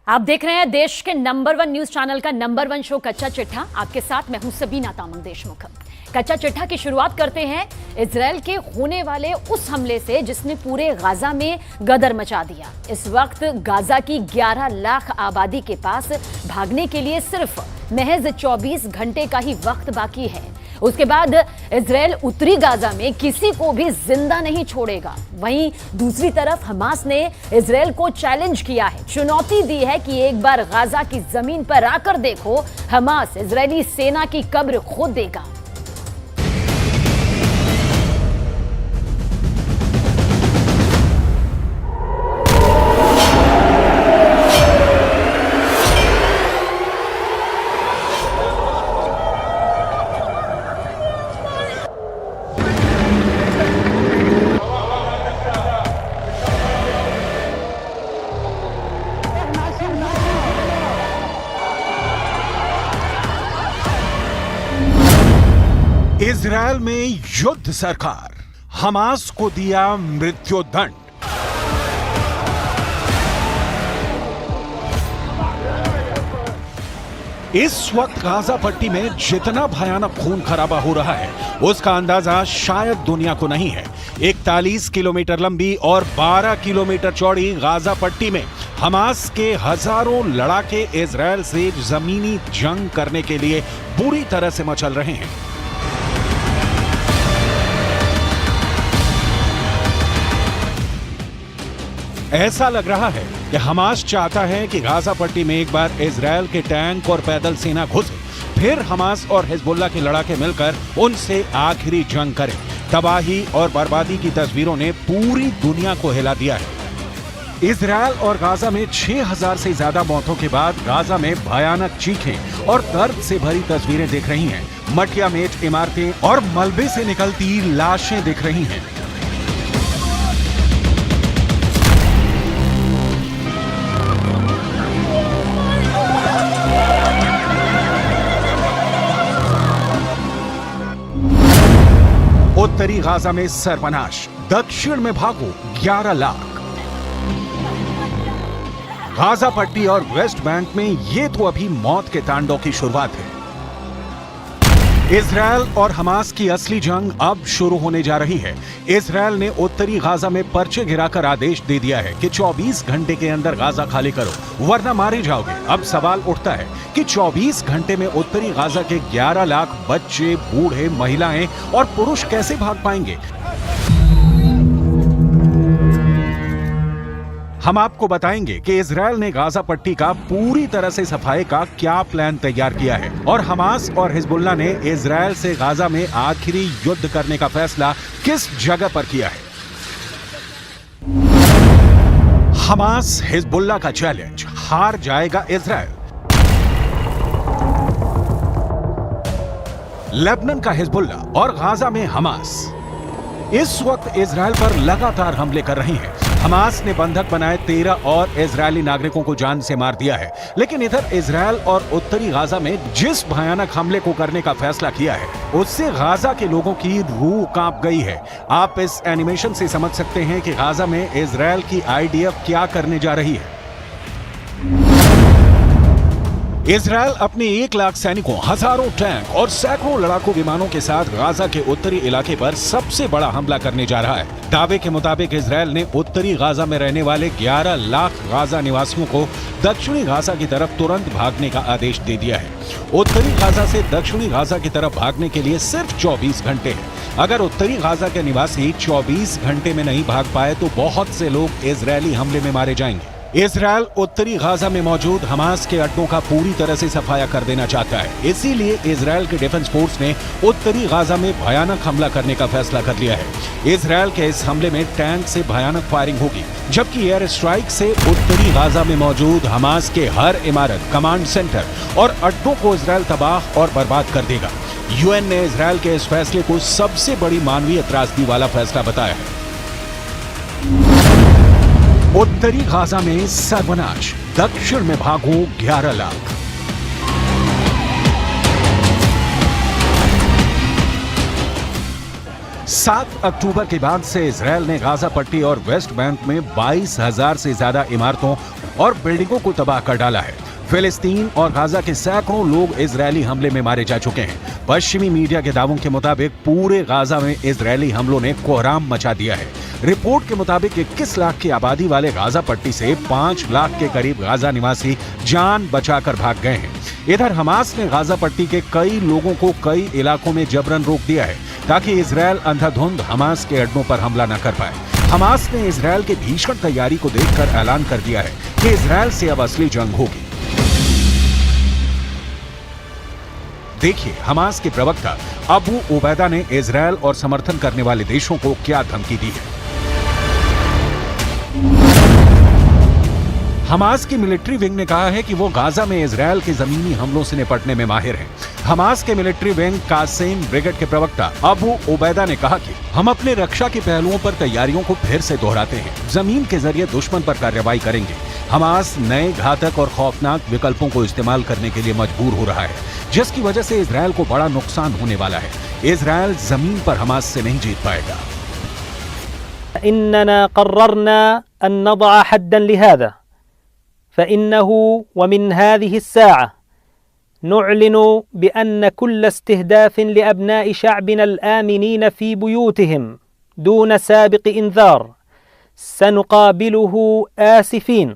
आप देख रहे हैं देश के नंबर 1 न्यूज चैनल का नंबर 1 शो कच्चा चिट्ठा। आपके साथ मैं हूं सबीना तामंग देशमुख। कच्चा चिट्ठा की शुरुआत करते हैं इजरायल के होने वाले उस हमले से जिसने पूरे गाजा में गदर मचा दिया। इस वक्त गाजा की 11 लाख आबादी के पास भागने के लिए सिर्फ महज 24 घंटे का ही वक्त बाकी है। उसके बाद इजरायल उत्तरी गाजा में किसी को भी जिंदा नहीं छोड़ेगा। वहीं दूसरी तरफ हमास ने इजरायल को चैलेंज किया है, चुनौती दी है कि एक बार गाजा की जमीन पर आकर देखो, हमास इजरायली सेना की कब्र खोद देगा। इजरायल में युद्ध सरकार, हमास को दिया मृत्युदंड। इस वक्त गाजा पट्टी में जितना भयानक खून खराबा हो रहा है उसका अंदाजा शायद दुनिया को नहीं है। 41 किलोमीटर लंबी और 12 किलोमीटर चौड़ी गाजा पट्टी में हमास के हजारों लड़ाके इजरायल से जमीनी जंग करने के लिए बुरी तरह से मचल रहे हैं। ऐसा लग रहा है कि हमास चाहता है कि गाजा पट्टी में एक बार इजरायल के टैंक और पैदल सेना घुसे, फिर हमास और हिजबुल्लाह के लड़ाके मिलकर उनसे आखिरी जंग करें। तबाही और बर्बादी की तस्वीरों ने पूरी दुनिया को हिला दिया है। इजरायल और गाजा में 6000 से ज्यादा मौतों के बाद गाजा में भयानक चीखें और दर्द से भरी तस्वीरें दिख रही हैं। मटिया मेट इमारतें और मलबे से निकलती लाशें दिख रही हैं। उत्तरी गाजा में सर्वनाश, दक्षिण में भागो 11 लाख। गाजा पट्टी और वेस्ट बैंक में ये तो अभी मौत के तांडव की शुरुआत है। इजरायल और हमास की असली जंग अब शुरू होने जा रही है। इजरायल ने उत्तरी गाजा में पर्चे गिराकर आदेश दे दिया है कि 24 घंटे के अंदर गाजा खाली करो वरना मारे जाओगे। अब सवाल उठता है कि 24 घंटे में उत्तरी गाजा के 11 लाख बच्चे, बूढ़े, महिलाएं और पुरुष कैसे भाग पाएंगे? हम आपको बताएंगे कि इजरायल ने गाजा पट्टी का पूरी तरह से सफाई का क्या प्लान तैयार किया है और हमास और हिजबुल्लाह ने इजरायल से गाजा में आखिरी युद्ध करने का फैसला किस जगह पर किया है। हमास हिजबुल्लाह का चैलेंज, हार जाएगा इजरायल। लेबनान का हिजबुल्लाह और गाजा में हमास इस वक्त इजरायल पर लगातार हमले कर रही हैं। हमास ने बंधक बनाए 13 और इजरायली नागरिकों को जान से मार दिया है। लेकिन इधर इजरायल और उत्तरी गाजा में जिस भयानक हमले को करने का फैसला किया है उससे गाजा के लोगों की रूह कांप गई है। आप इस एनिमेशन से समझ सकते हैं कि गाजा में इजरायल की आईडीएफ क्या करने जा रही है। इजरायल अपने 1 लाख सैनिकों, हजारों टैंक और सैकड़ों लड़ाकू विमानों के साथ गाजा के उत्तरी इलाके पर सबसे बड़ा हमला करने जा रहा है। दावे के मुताबिक इजरायल ने उत्तरी गाजा में रहने वाले 11 लाख गाजा निवासियों को दक्षिणी गाजा की तरफ तुरंत भागने का आदेश दे दिया है। उत्तरी गाजा से दक्षिणी गाजा की तरफ भागने के लिए सिर्फ 24 घंटे हैं। अगर उत्तरी गाजा के निवासी 24 घंटे में नहीं भाग पाए तो बहुत से लोग इजरायली हमले में मारे जाएंगे। इजरायल उत्तरी गाजा में मौजूद हमास के अड्डों का पूरी तरह से सफाया कर देना चाहता है। इसीलिए इजरायल के डिफेंस फोर्स ने उत्तरी गाजा में भयानक हमला करने का फैसला कर लिया है। इजरायल के इस हमले में टैंक से भयानक फायरिंग होगी, जबकि एयर स्ट्राइक से उत्तरी गाजा में मौजूद हमास के हर इमारत, कमांड सेंटर और अड्डों को इजरायल तबाह और बर्बाद कर देगा। यूएन ने इजरायल के इस फैसले को सबसे बड़ी मानवीय त्रासदी वाला फैसला बताया है। उत्तरी गाजा में सर्वनाश, दक्षिण में भागो 11 लाख। 7 अक्टूबर के बाद से इजरायल ने गाजा पट्टी और वेस्ट बैंक में 22,000 से ज्यादा इमारतों और बिल्डिंगों को तबाह कर डाला है। फिलिस्तीन और गाजा के सैकड़ों लोग इजरायली हमले में मारे जा चुके हैं। पश्चिमी मीडिया के दावों के मुताबिक पूरे गाजा में इजरायली हमलों ने कोहराम मचा दिया है। रिपोर्ट के मुताबिक 21 लाख की आबादी वाले गाजा पट्टी से 5 लाख के करीब गाजा निवासी जान बचाकर भाग गए हैं। इधर हमास ने गाजा पट्टी के कई लोगों को कई इलाकों में जबरन रोक दिया है ताकि इजरायल अंधाधुंध हमास के अड्डों पर हमला न कर पाए। हमास ने इजरायल के भीषण तैयारी को देखकर ऐलान कर दिया है कि इजरायल से अब असली जंग होगी। देखिए हमास के प्रवक्ता अबू उबैदा ने इजरायल और समर्थन करने वाले देशों को क्या धमकी दी है। हमास की मिलिट्री विंग ने कहा है कि वो गाजा में इजरायल के जमीनी हमलों से निपटने में माहिर है। हमास के मिलिट्री विंग कासेम ब्रिगेड के प्रवक्ता अबू उबैदा ने कहा कि हम अपने रक्षा के पहलुओं पर तैयारियों को फिर से दोहराते हैं, जमीन के जरिए दुश्मन पर कार्रवाई करेंगे। हमास नए घातक और खौफनाक विकल्पों को इस्तेमाल करने के लिए मजबूर हो रहा है, जिसकी वजह से इजरायल को बड़ा नुकसान होने वाला है। इजरायल जमीन पर हमास से नहीं जीत पाएगा। इन्नना कर्ररना अन नदअ हद्दन लिहादा फइन्नहु वमिन हादिहि अस्साअ नुअलिनु बिअन्न कुल्ल इस्तिहदाफिन लिअबनाइ शअबिना अलआमिनीन फी बुयूतिहिम दून साबिक़ इंज़ार सनुक़ाबिलुहु आसिफीन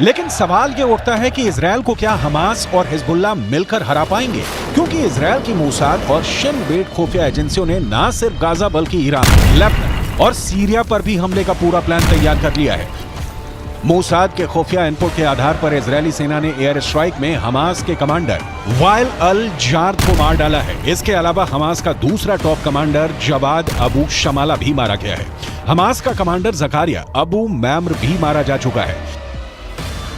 लेकिन सवाल ये उठता है कि इजरायल को क्या हमास और हिजबुल्लाह मिलकर हरा पाएंगे, क्योंकि इजरायल की मोसाद और शिन बेट खुफिया एजेंसियों ने न सिर्फ गाजा बल्कि ईरान, लेबनान और सीरिया पर भी हमले का पूरा प्लान तैयार कर लिया है। मोसाद के खुफिया इनपुट के आधार पर इजरायली सेना ने एयर स्ट्राइक में हमास के कमांडर वाइल अल जार्द को मार डाला है। इसके अलावा हमास का दूसरा टॉप कमांडर जवाद अबू शमाला भी मारा गया है। हमास का कमांडर जकारिया अबू मैम्र भी मारा जा चुका है।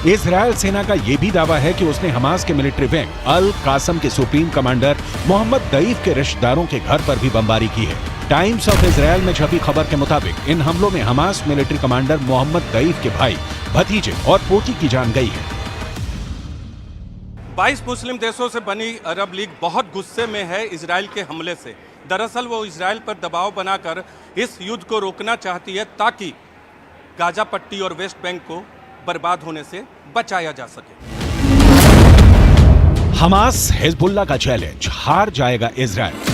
इजरायल सेना का यह भी दावा है कि उसने हमास के मिलिट्री विंग अल कासम के सुप्रीम कमांडर मोहम्मद दईफ के रिश्तेदारों के घर पर भी बमबारी की है। टाइम्स ऑफ इजरायल में छपी खबर के मुताबिक इन हमलों में हमास मिलिट्री कमांडर मोहम्मद दईफ के भाई, भतीजे और पोती की जान गई है। 22 मुस्लिम देशों से बनी अरब लीग बहुत गुस्से में है इजरायल के हमले से। दरअसल वो इजरायल पर दबाव बनाकर इस युद्ध को रोकना चाहती है ताकि गाजा पट्टी और वेस्ट बैंक को बर्बाद होने से बचाया जा सके। हमास हिजबुल्लाह का चैलेंज, हार जाएगा इजरायल।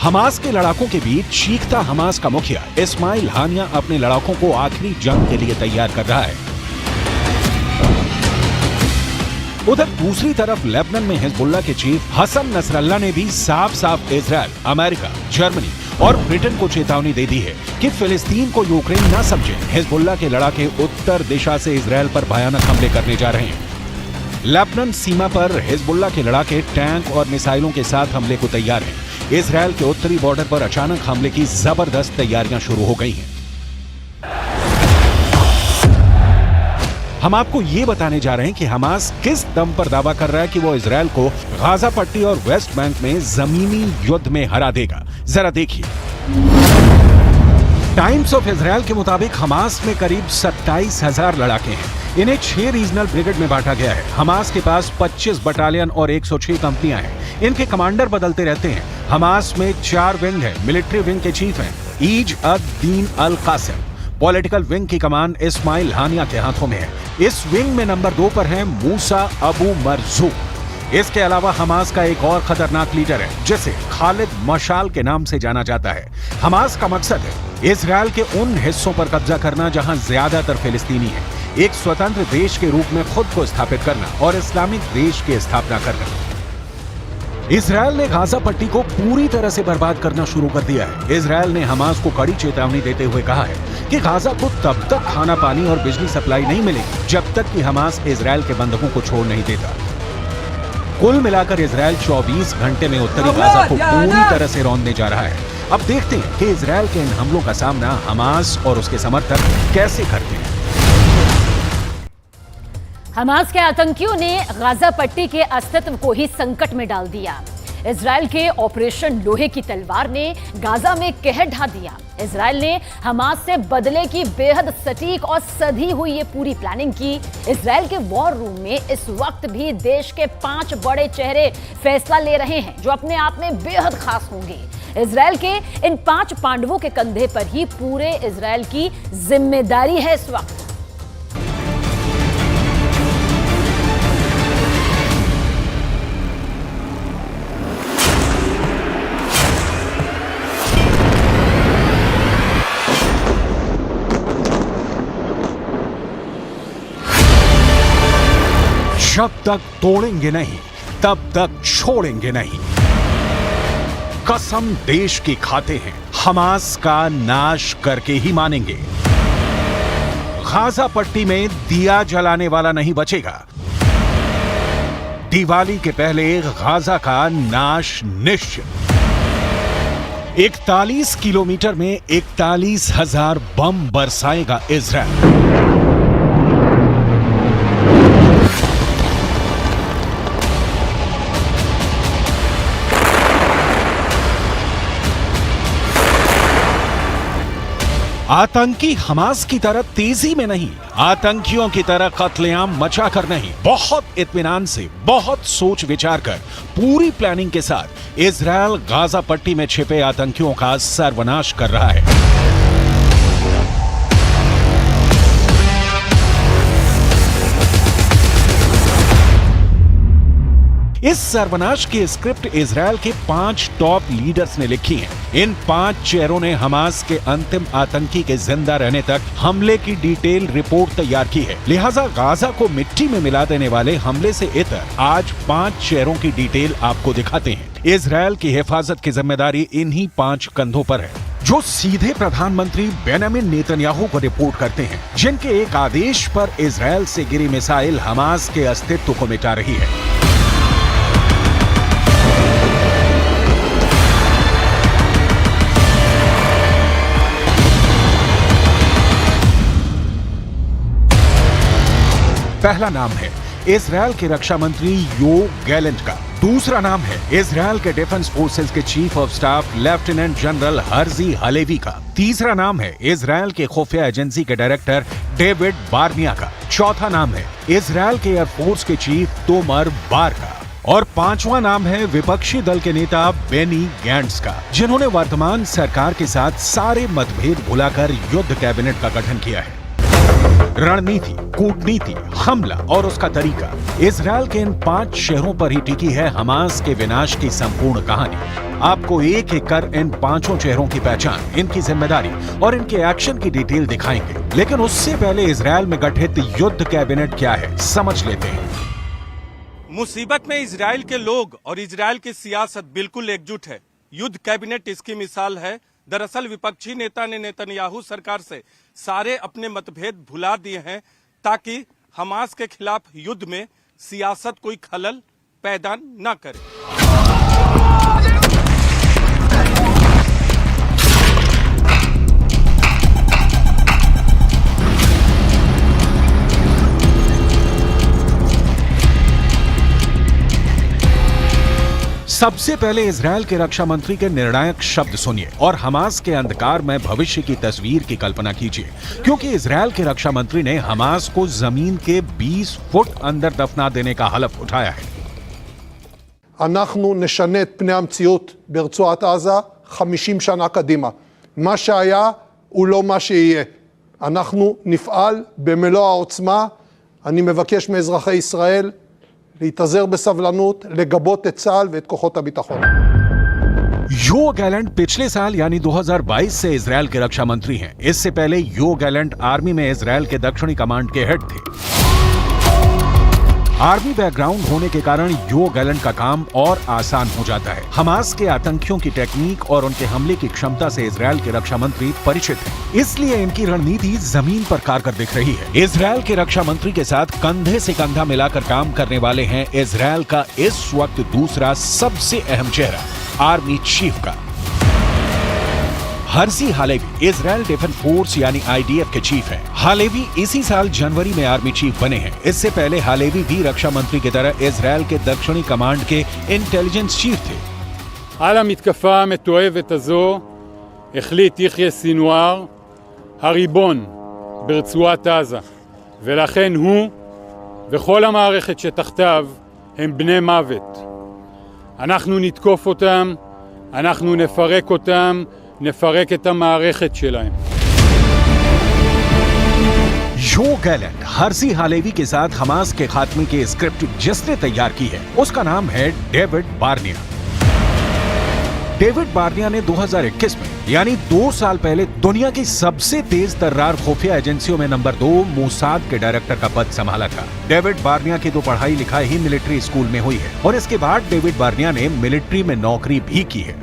हमास के लड़ाकों के बीच चीखता हमास का मुखिया इस्माइल हानिया अपने लड़ाकों को आखिरी जंग के लिए तैयार कर रहा है। उधर दूसरी तरफ लेबनान में हिजबुल्लाह के चीफ हसन नसरल्लाह ने भी साफ साफ इजरायल, अमेरिका, जर्मनी और ब्रिटेन को चेतावनी दे दी है कि फिलिस्तीन को यूक्रेन न समझे। हिजबुल्लाह के लड़ाके उत्तर दिशा से इजरायल पर भयानक हमले करने जा रहे हैं। लेबनान सीमा पर हिजबुल्लाह के लड़ाके टैंक और मिसाइलों के साथ हमले को तैयार हैं। इजरायल के उत्तरी बॉर्डर पर अचानक हमले की जबरदस्त तैयारियां शुरू हो गई हैं। हम आपको ये बताने जा रहे हैं कि हमास किस दम पर दावा कर रहा है कि वो इजरायल को गाजा पट्टी और वेस्ट बैंक में जमीनी युद्ध में हरा देगा। जरा देखिए। टाइम्स ऑफ इजरायल के मुताबिक हमास में करीब 27,000 लड़ाके हैं। इन्हें 6 रीजनल ब्रिगेड में बांटा गया है। हमास के पास 25 बटालियन और 106 कंपनियां हैं। इनके कमांडर बदलते रहते हैं। हमास में 4 विंग है। मिलिट्री विंग के चीफ हैं ईज अद दीन अल कासिम। पॉलिटिकल विंग की कमान इस्माइल हानिया के हाथों में है। इस विंग में नंबर 2 पर है मूसा अबू मरजूक। इसके अलावा हमास का एक और खतरनाक लीडर है जिसे खालिद मशाल के नाम से जाना जाता है। हमास का मकसद है इजरायल के उन हिस्सों पर कब्जा करना जहां ज्यादातर फिलिस्तीनी है, एक स्वतंत्र देश के रूप में खुद को स्थापित करना और इस्लामिक देश की स्थापना करना। इजरायल ने गाजा पट्टी को पूरी तरह से बर्बाद करना शुरू कर दिया है। इजरायल ने हमास को कड़ी चेतावनी देते हुए कहा है कि गाजा को तब तक खाना पानी और बिजली सप्लाई नहीं मिलेगी जब तक कि हमास इजरायल के बंधकों को छोड़ नहीं देता। कुल मिलाकर इजरायल 24 घंटे में उत्तरी गाजा को पूरी तरह से रौंदने जा रहा है। अब देखते हैं कि इजरायल के इन हमलों का सामना हमास और उसके समर्थक कैसे करते हैं। हमास के आतंकियों ने गाजा पट्टी के अस्तित्व को ही संकट में डाल दिया। इजराइल के ऑपरेशन लोहे की तलवार ने गाजा में कहर ढा दिया। इजराइल ने हमास से बदले की बेहद सटीक और सधी हुई ये पूरी प्लानिंग की। इजराइल के वॉर रूम में इस वक्त भी देश के 5 बड़े चेहरे फैसला ले रहे हैं जो अपने आप में बेहद खास होंगे। इजराइल के इन 5 पांडवों के कंधे पर ही पूरे इजराइल की जिम्मेदारी है इस वक्त। जब तक तोड़ेंगे नहीं तब तक छोड़ेंगे नहीं। कसम देश की खाते हैं, हमास का नाश करके ही मानेंगे। गाजा पट्टी में दिया जलाने वाला नहीं बचेगा। दिवाली के पहले गाजा का नाश निश्चित। 41 किलोमीटर में 41,000 बम बरसाएगा इजराइल। आतंकी हमास की तरह तेजी में नहीं, आतंकियों की तरह कत्लेआम मचाकर नहीं, बहुत इत्मीनान से, बहुत सोच विचार कर, पूरी प्लानिंग के साथ इजराइल गाजा पट्टी में छिपे आतंकियों का सर्वनाश कर रहा है। इस सर्वनाश की स्क्रिप्ट इजराइल के 5 टॉप लीडर्स ने लिखी है। इन 5 चेहरों ने हमास के अंतिम आतंकी के जिंदा रहने तक हमले की डिटेल रिपोर्ट तैयार की है। लिहाजा गाजा को मिट्टी में मिला देने वाले हमले से इतर आज 5 चेहरों की डिटेल आपको दिखाते हैं। इजराइल की हिफाजत की जिम्मेदारी इन्हीं 5 कंधों पर है, जो सीधे प्रधानमंत्री बेंजामिन नेतन्याहू को रिपोर्ट करते हैं, जिनके एक आदेश पर इजराइल से गिरी मिसाइल हमास के अस्तित्व को मिटा रही है। पहला नाम है इजराइल के रक्षा मंत्री योव गैलेंट का। दूसरा नाम है इजराइल के डिफेंस फोर्सेस के chief of staff lieutenant general Herzi Halevi का। तीसरा नाम है इजराइल के खुफिया एजेंसी के डायरेक्टर डेविड बार्निया का। चौथा नाम है इजराइल के एयरफोर्स के चीफ तोमर बार का। और 5वां नाम है विपक्षी दल के नेता बेनी गैंट्स का, जिन्होंने वर्तमान सरकार के साथ सारे मतभेद भुलाकर युद्ध कैबिनेट का गठन किया है। रणनीति, कूटनीति, हमला और उसका तरीका, इजराइल के इन 5 शहरों पर ही टिकी है हमास के विनाश की संपूर्ण कहानी। आपको एक एक कर इन 5 चेहरों की पहचान, इनकी जिम्मेदारी और इनके एक्शन की डिटेल दिखाएंगे। लेकिन उससे पहले इजराइल में गठित युद्ध कैबिनेट क्या है, समझ लेते हैं। मुसीबत में इजराइल के लोग और इजराइल की सियासत बिल्कुल एकजुट है। युद्ध कैबिनेट इसकी मिसाल है। दरअसल विपक्षी नेता ने नेतन्याहू सरकार से सारे अपने मतभेद भुला दिए हैं ताकि हमास के खिलाफ युद्ध में सियासत कोई खलल पैदा न करे। सबसे पहले इजराइल के रक्षा मंत्री के निर्णायक शब्द सुनिए और हमास के अंधकार में भविष्य की तस्वीर की कल्पना कीजिए, क्योंकि इजराइल के रक्षा मंत्री ने हमास को जमीन के 20 फुट अंदर दफना देने का हलफ उठाया है। אנחנו נשנה את פני המציאות ברצועת עזה 50 שנה קדימה. מה שהיה הוא לא מה שיהיה. אנחנו נפעל במלוא העוצמה. אני מבקש מאזרחי ישראל להתאזר בסבלנות, לגבות את צה"ל ואת כוחות הביטחון. यो गैलेंट पिछले साल यानी 2022 से इजराइल के रक्षा मंत्री हैं। इससे पहले यो गैलेंट आर्मी में इजराइल के दक्षिणी कमांड के हेड थे। आर्मी बैकग्राउंड होने के कारण यो गैलेंट का काम और आसान हो जाता है। हमास के आतंकियों की टेक्निक और उनके हमले की क्षमता से इजराइल के रक्षा मंत्री परिचित हैं। इसलिए इनकी रणनीति जमीन पर कारगर दिख रही है। इजराइल के रक्षा मंत्री के साथ कंधे से कंधा मिलाकर काम करने वाले हैं इजराइल का इस वक्त दूसरा सबसे अहम चेहरा, आर्मी चीफ का। Herzi Halevi Israel defence force यानी IDF के चीफ हैं। हालेवी इसी साल जनवरी में आर्मी चीफ बने हैं। इससे पहले हालेवी भी रक्षा मंत्री की तरह इजराइल के दक्षिणी कमांड के इंटेलिजेंस चीफ थे। על המתקפה המתועבת הזו החליט יחיא סינואר, הריבון ברצועת עזה, ולכן הוא וכל המערכת שתחתיו הם בני מוות. אנחנו נתקוף אותם, אנחנו נפרק אותם, נפרק את המערכת שלהם. यो गैलेंट हर्जी हालेवी के साथ हमास के खात्मे की स्क्रिप्ट जिसने तैयार की है उसका नाम है डेविड बार्निया। डेविड बार्निया ने 2021 में यानी 2 साल पहले दुनिया की सबसे तेज तर्रार खुफिया एजेंसियों में नंबर 2 मोसाद के डायरेक्टर का पद संभाला था। डेविड बार्निया की तो पढ़ाई लिखाई ही मिलिट्री स्कूल में हुई है और इसके बाद डेविड बार्निया ने मिलिट्री में नौकरी भी की है।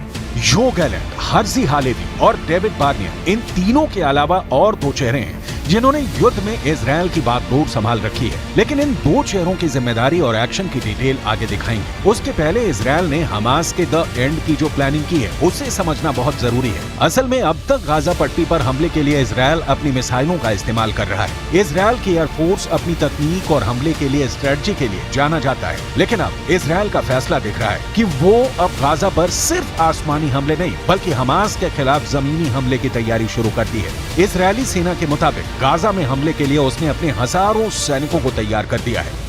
यो गैलेंट, हर्जी हालेवी और डेविड बार्निया इन तीनों के अलावा और 2 चेहरे हैं जिन्होंने युद्ध में इजराइल की बागडोर संभाल रखी है, लेकिन इन 2 चेहरों की जिम्मेदारी और एक्शन की डिटेल आगे दिखाएंगे। उसके पहले इजराइल ने हमास के द एंड की जो प्लानिंग की है उसे समझना बहुत जरूरी है। असल में अब तक गाजा पट्टी पर हमले के लिए इजराइल अपनी मिसाइलों का इस्तेमाल कर रहा है। इजराइल की एयरफोर्स अपनी तकनीक और हमले के लिए स्ट्रेटजी के लिए जाना जाता है, लेकिन अब इजराइल का फैसला दिख रहा है कि वो अब गाजा पर सिर्फ आसमानी हमले नहीं बल्कि हमास के खिलाफ जमीनी हमले की तैयारी शुरू कर दी है। इजरायली सेना के मुताबिक गाजा में हमले के लिए उसने अपने हजारों सैनिकों को तैयार कर दिया है।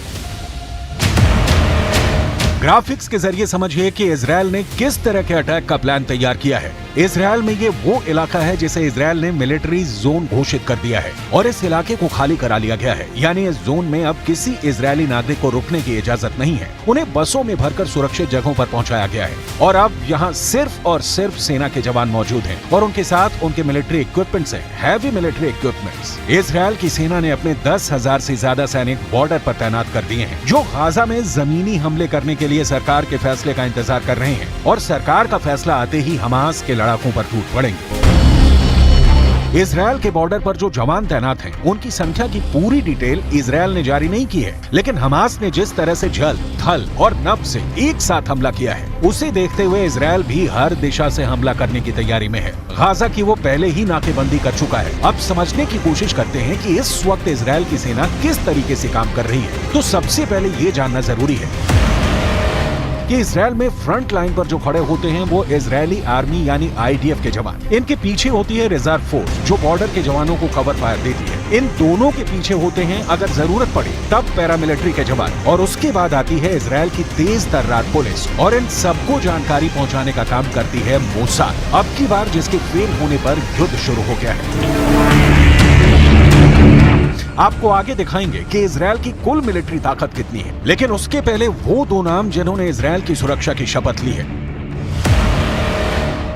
ग्राफिक्स के जरिए समझिए कि इजराइल ने किस तरह के अटैक का प्लान तैयार किया है। इजराइल में ये वो इलाका है जिसे इजराइल ने मिलिट्री जोन घोषित कर दिया है और इस इलाके को खाली करा लिया गया है, यानी इस जोन में अब किसी इजरायली नागरिक को रुकने की इजाजत नहीं है। उन्हें बसों में भरकर सुरक्षित जगहों पर पहुंचाया गया है और अब यहाँ सिर्फ और सिर्फ सेना के जवान मौजूद हैं और उनके साथ उनके मिलिट्री इक्विपमेंट्स हैं, हैवी मिलिट्री इक्विपमेंट्स। इजराइल की सेना ने अपने 10,000 से ज्यादा सैनिक बॉर्डर पर तैनात कर दिए हैं जो गाजा में जमीनी हमले करने के लिए सरकार के फैसले का इंतजार कर रहे हैं और सरकार का फैसला आते ही हमास के लड़ाकों पर टूट पड़ेंगे। इजराइल के बॉर्डर पर जो जवान तैनात हैं, उनकी संख्या की पूरी डिटेल इजराइल ने जारी नहीं की है, लेकिन हमास ने जिस तरह से जल, थल और नभ से एक साथ हमला किया है, उसे देखते हुए इजराइल भी हर दिशा से हमला करने की तैयारी में है। गाजा की वो पहले ही नाकेबंदी कर चुका है। अब समझने की कोशिश करते हैं कि इस वक्त इजराइल की सेना किस तरीके से काम कर रही है। तो सबसे पहले ये जानना जरूरी है कि इजराइल में फ्रंट लाइन पर जो खड़े होते हैं वो इजरायली आर्मी यानी IDF के जवान। इनके पीछे होती है रिजर्व फोर्स जो बॉर्डर के जवानों को कवर फायर देती है। इन दोनों के पीछे होते हैं अगर जरूरत पड़े तब पैरामिलिट्री के जवान और उसके बाद आती है इजराइल की तेज तर्रार पुलिस और इन सबको जानकारी पहुंचाने का काम करती है मोसाद। अब की बार जिसके फेल होने पर युद्ध शुरू हो गया है। आपको आगे दिखाएंगे कि इजराइल की कुल मिलिट्री ताकत कितनी है, लेकिन उसके पहले वो 2 नाम जिन्होंने इजराइल की सुरक्षा की शपथ ली है।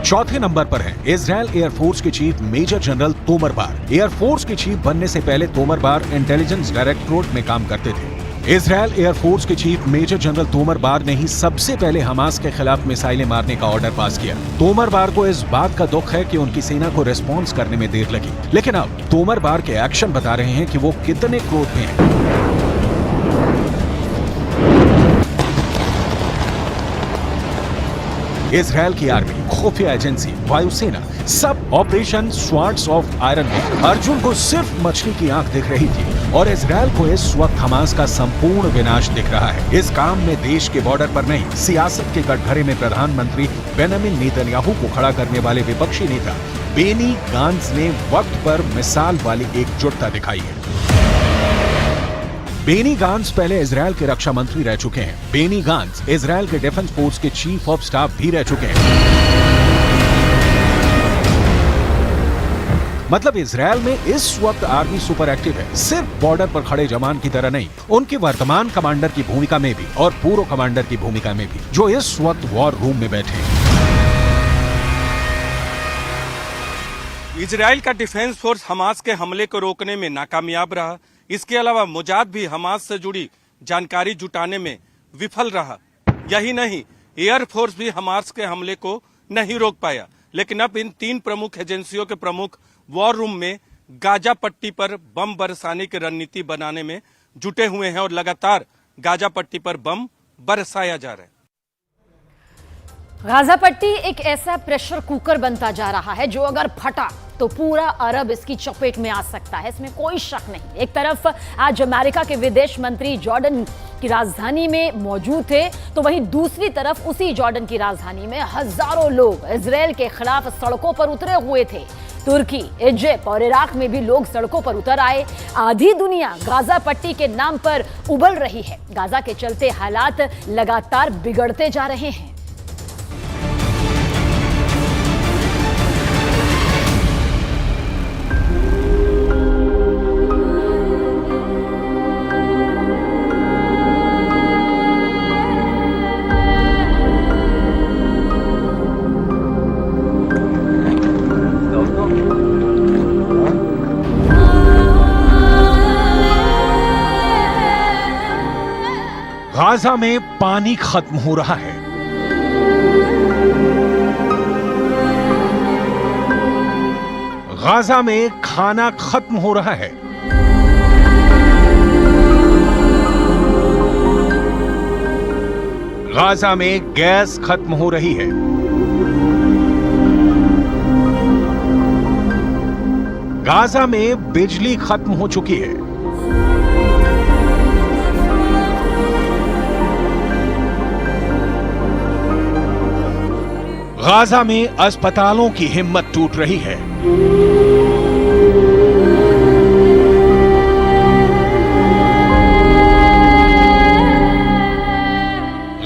चौथे नंबर पर है इजराइल एयरफोर्स के चीफ मेजर जनरल तोमर बार। एयरफोर्स के चीफ बनने से पहले तोमर बार इंटेलिजेंस डायरेक्टोरेट में काम करते थे। इजराइल एयरफोर्स के चीफ मेजर जनरल तोमर बार ने ही सबसे पहले हमास के खिलाफ मिसाइलें मारने का ऑर्डर पास किया। तोमर बार को इस बात का दुख है कि उनकी सेना को रिस्पॉन्स करने में देर लगी, लेकिन अब तोमर बार के एक्शन बता रहे हैं कि वो कितने क्रोध में हैं। इजराइल की आर्मी, खुफिया एजेंसी, वायुसेना सब ऑपरेशन स्वॉर्ड्स ऑफ आयरन में अर्जुन को सिर्फ मछली की आंख दिख रही थी और इजराइल को इस वक्त हमास का संपूर्ण विनाश दिख रहा है। इस काम में देश के बॉर्डर पर नहीं, सियासत के कटघरे में प्रधानमंत्री बेंजामिन नेतन्याहू को खड़ा करने वाले विपक्षी नेता बेनी गांट्ज ने वक्त पर मिसाल वाली एकजुटता दिखाई है। बेनी गांट्ज पहले इजराइल के रक्षा मंत्री रह चुके हैं। बेनी गांट्ज इजराइल के डिफेंस फोर्स के चीफ ऑफ स्टाफ भी रह चुके हैं। मतलब इजराइल में इस वक्त आर्मी सुपर एक्टिव है, सिर्फ बॉर्डर पर खड़े जवान की तरह नहीं, उनके वर्तमान कमांडर की भूमिका में भी और पूर्व कमांडर की भूमिका में भी, जो इस वक्त वॉर रूम में बैठे हैं। इजराइल का डिफेंस फोर्स हमास के हमले को रोकने में नाकामयाब रहा। इसके अलावा मोसाद भी हमास से जुड़ी जानकारी जुटाने में विफल रहा। यही नहीं, एयरफोर्स भी हमास के हमले को नहीं रोक पाया। लेकिन अब इन 3 प्रमुख एजेंसियों के प्रमुख वॉर रूम में गाजा पट्टी पर बम बरसाने की रणनीति बनाने में जुटे हुए हैं और लगातार गाजा पट्टी पर बम बरसाया जा रहा है। गाजा पट्टी एक ऐसा प्रेशर कुकर बनता जा रहा है जो अगर फटा तो पूरा अरब इसकी चपेट में आ सकता है, इसमें कोई शक नहीं। एक तरफ आज अमेरिका के विदेश मंत्री जॉर्डन की राजधानी में मौजूद थे, तो वहीं दूसरी तरफ उसी जॉर्डन की राजधानी में हजारों लोग इजरायल के खिलाफ सड़कों पर उतरे हुए थे। तुर्की, इजिप्ट और इराक में भी लोग सड़कों पर उतर आए। आधी दुनिया गाजा पट्टी के नाम पर उबल रही है। गाजा के चलते हालात लगातार बिगड़ते जा रहे हैं। गाजा में पानी खत्म हो रहा है। गाजा में खाना खत्म हो रहा है। गाजा में गैस खत्म हो रही है। गाजा में बिजली खत्म हो चुकी है। गाजा में अस्पतालों की हिम्मत टूट रही है।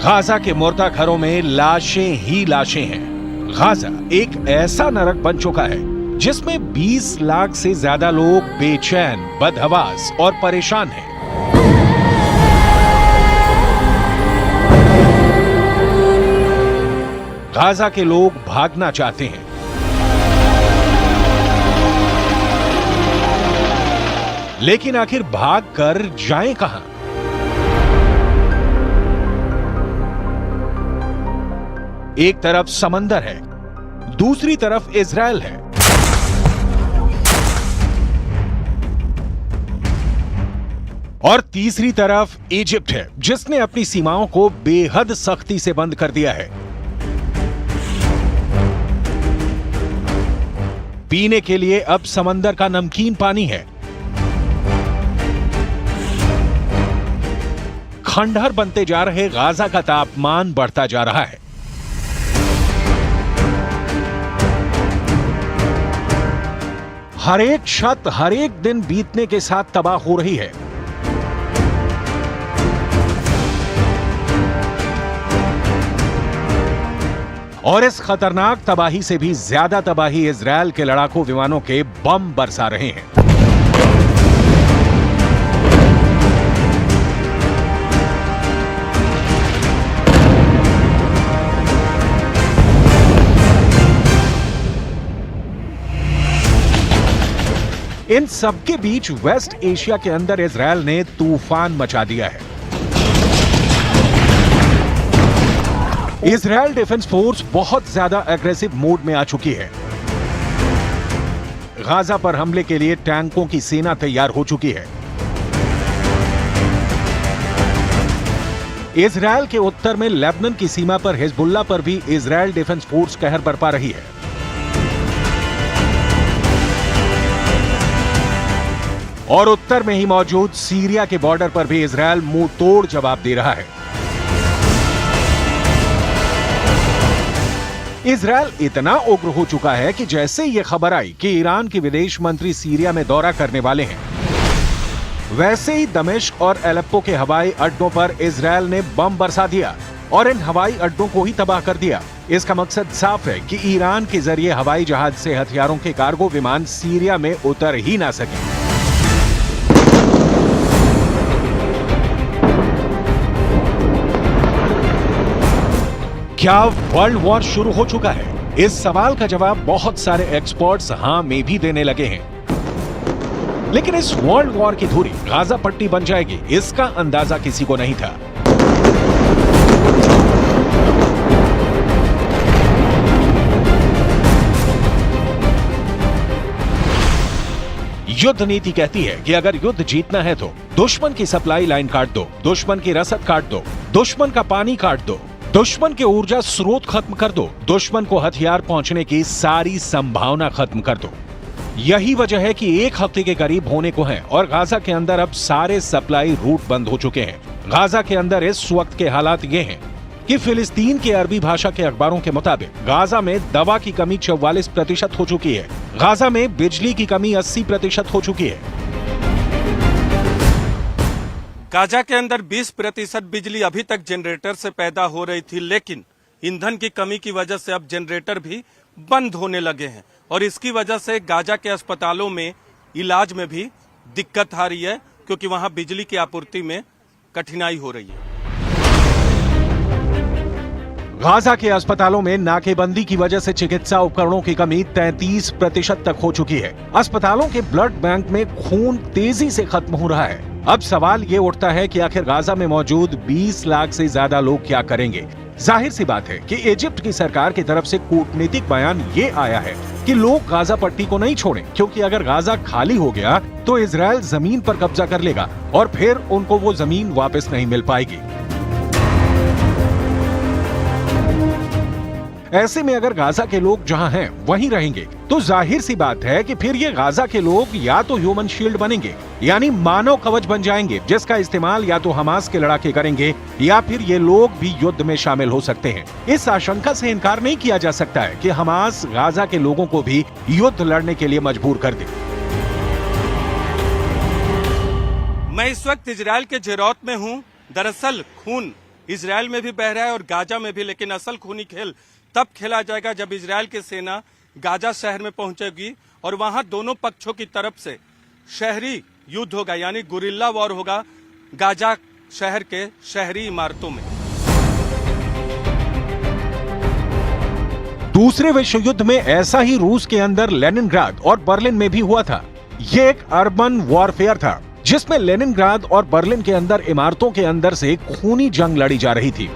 गाजा के मुर्दा घरों में लाशें ही लाशें हैं। गाजा एक ऐसा नरक बन चुका है जिसमें 20 लाख से ज्यादा लोग बेचैन, बदहवास और परेशान हैं। गाजा के लोग भागना चाहते हैं, लेकिन आखिर भाग कर जाएं कहां? एक तरफ समंदर है, दूसरी तरफ इजराइल है। और तीसरी तरफ इजिप्ट है, जिसने अपनी सीमाओं को बेहद सख्ती से बंद कर दिया है। पीने के लिए अब समंदर का नमकीन पानी है। खंडहर बनते जा रहे गाजा का तापमान बढ़ता जा रहा है। हर एक छत हर एक दिन बीतने के साथ तबाह हो रही है। और इस खतरनाक तबाही से भी ज्यादा तबाही इजरायल के लड़ाकू विमानों के बम बरसा रहे हैं। इन सबके बीच वेस्ट एशिया के अंदर इजरायल ने तूफान मचा दिया है। इजरायल डिफेंस फोर्स बहुत ज्यादा एग्रेसिव मोड में आ चुकी है। गाजा पर हमले के लिए टैंकों की सेना तैयार हो चुकी है। इजरायल के उत्तर में लेबनान की सीमा पर हिजबुल्लाह पर भी इजरायल डिफेंस फोर्स कहर बरपा रही है। और उत्तर में ही मौजूद सीरिया के बॉर्डर पर भी इजरायल मुंह तोड़ जवाब दे रहा है। इजरायल इतना उग्र हो चुका है कि जैसे ये खबर आई कि ईरान के विदेश मंत्री सीरिया में दौरा करने वाले हैं, वैसे ही दमिश्क और एलेप्पो के हवाई अड्डों पर इजरायल ने बम बरसा दिया और इन हवाई अड्डों को ही तबाह कर दिया। इसका मकसद साफ है कि ईरान के जरिए हवाई जहाज से हथियारों के कार्गो विमान सीरिया में उतर ही ना सके। क्या वर्ल्ड वॉर शुरू हो चुका है? इस सवाल का जवाब बहुत सारे एक्सपर्ट्स हां में भी देने लगे हैं। लेकिन इस वर्ल्ड वॉर की धुरी गाजा पट्टी बन जाएगी, इसका अंदाजा किसी को नहीं था। युद्ध नीति कहती है कि अगर युद्ध जीतना है तो दुश्मन की सप्लाई लाइन काट दो, दुश्मन की रसद काट दो, दुश्मन का पानी काट दो, दुश्मन के ऊर्जा स्रोत खत्म कर दो, दुश्मन को हथियार पहुंचने की सारी संभावना खत्म कर दो। यही वजह है कि 1 हफ्ते के करीब होने को है और गाजा के अंदर अब सारे सप्लाई रूट बंद हो चुके हैं। गाजा के अंदर इस वक्त के हालात ये हैं कि फिलिस्तीन के अरबी भाषा के अखबारों के मुताबिक गाजा में दवा की कमी 44% हो चुकी है, गाजा में बिजली की कमी 80% हो चुकी है। गाजा के अंदर 20% बिजली अभी तक जनरेटर से पैदा हो रही थी, लेकिन ईंधन की कमी की वजह से अब जनरेटर भी बंद होने लगे हैं और इसकी वजह से गाजा के अस्पतालों में इलाज में भी दिक्कत आ रही है, क्योंकि वहां बिजली की आपूर्ति में कठिनाई हो रही है। गाजा के अस्पतालों में नाकेबंदी की वजह से चिकित्सा उपकरणों की कमी 33% तक हो चुकी है। अस्पतालों के ब्लड बैंक में खून तेजी से खत्म हो रहा है। अब सवाल ये उठता है कि आखिर गाजा में मौजूद 20 लाख से ज्यादा लोग क्या करेंगे। जाहिर सी बात है कि इजिप्ट की सरकार की तरफ से कूटनीतिक बयान ये आया है कि लोग गाजा पट्टी को नहीं छोड़ें, क्योंकि अगर गाजा खाली हो गया तो इजराइल जमीन पर कब्जा कर लेगा और फिर उनको वो जमीन वापस नहीं मिल पाएगी। ऐसे में अगर गाजा के लोग जहां हैं वहीं रहेंगे तो जाहिर सी बात है कि फिर ये गाजा के लोग या तो ह्यूमन शील्ड बनेंगे, यानी मानव कवच बन जाएंगे, जिसका इस्तेमाल या तो हमास के लड़ाके करेंगे या फिर ये लोग भी युद्ध में शामिल हो सकते हैं। इस आशंका से इनकार नहीं किया जा सकता है कि हमास गाजा के लोगों को भी युद्ध लड़ने के लिए मजबूर कर दे। मैं इस वक्त इजराइल के जेरौत में हूं। दरअसल खून इजराइल में भी बह रहा है और गाजा में भी, लेकिन असल खूनी खेल तब खेला जाएगा जब इजराइल की सेना गाजा शहर में पहुंचेगी और वहां दोनों पक्षों की तरफ से शहरी युद्ध होगा, यानी गुरिल्ला वॉर होगा गाजा शहर के शहरी इमारतों में। दूसरे विश्व युद्ध में ऐसा ही रूस के अंदर लेनिनग्राद और बर्लिन में भी हुआ था। ये एक अर्बन वॉरफेयर था जिसमें लेनिनग्राद और बर्लिन के अंदर इमारतों के अंदर से खूनी जंग लड़ी जा रही थी।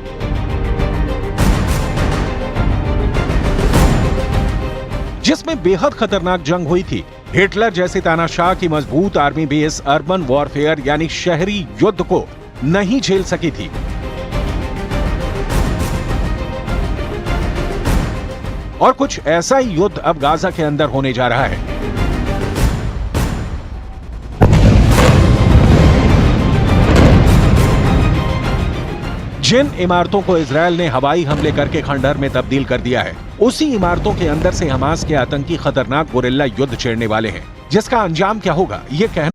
जिसमें बेहद खतरनाक जंग हुई थी। हिटलर जैसे तानाशाह की मजबूत आर्मी भी इस अर्बन वॉरफेयर यानी शहरी युद्ध को नहीं झेल सकी थी। और कुछ ऐसा ही युद्ध अब गाजा के अंदर होने जा रहा है। जिन इमारतों को इजरायल ने हवाई हमले करके खंडहर में तब्दील कर दिया है, उसी इमारतों के अंदर से हमास के आतंकी खतरनाक गुरिल्ला युद्ध छेड़ने वाले हैं, जिसका अंजाम क्या होगा ये कहना